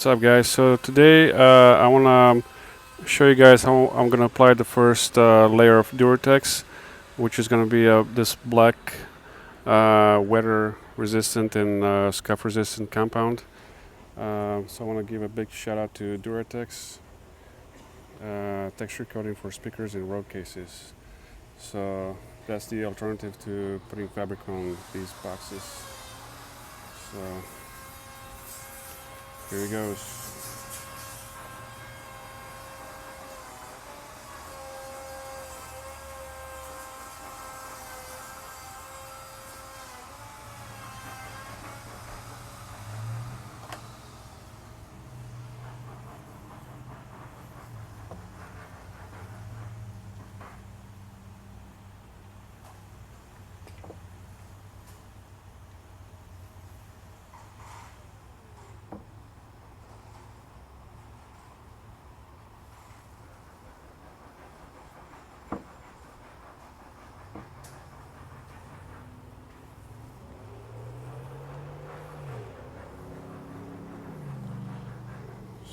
What's up, guys? So today I want to show you guys how I'm going to apply the first layer of Dura-Tex, which is going to be this black weather resistant and scuff resistant compound. So I want to give a big shout out to Dura-Tex texture coating for speakers and road cases. So that's the alternative to putting fabric on these boxes. So here he goes.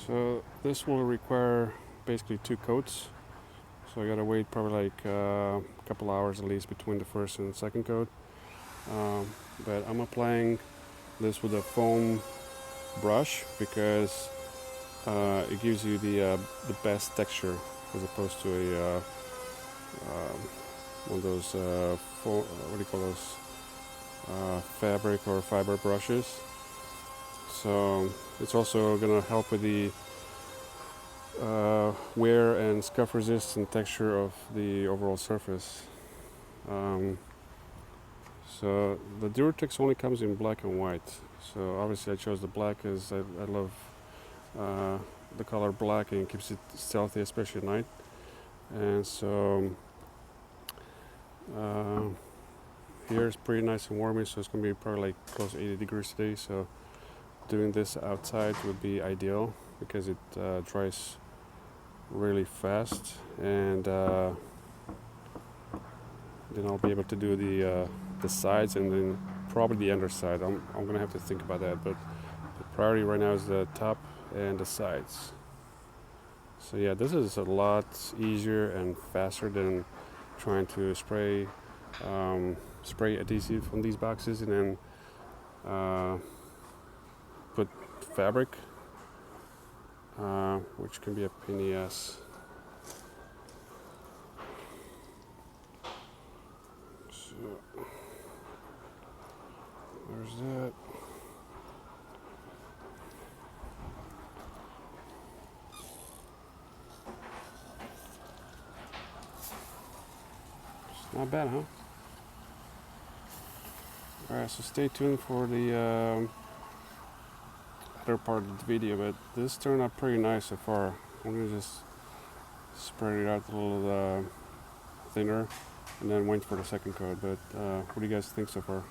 So this will require basically 2 coats. So I gotta wait probably like a couple hours at least between the first and second coat. But I'm applying this with a foam brush because it gives you the best texture as opposed to a one of those what do you call those fabric or fiber brushes. So it's also gonna help with the wear and scuff resistant texture of the overall surface. So the Dura-Tex only comes in black and white. So obviously I chose the black because I love the color black and it keeps it stealthy, especially at night. And so here it's pretty nice and warmy, so it's going to be probably like close to 80 degrees today. So doing this outside would be ideal because it dries really fast, and then I'll be able to do the sides and then probably the underside. I'm gonna have to think about that, but the priority right now is the top and the sides. So yeah, this is a lot easier and faster than trying to spray adhesive on these boxes and then put fabric, which can be a pain in the ass. So there's that. It's not bad, huh? Alright, so stay tuned for the other part of the video, but this turned out pretty nice so far. I'm gonna just spread it out a little thinner and then wait for the second coat. But what do you guys think so far?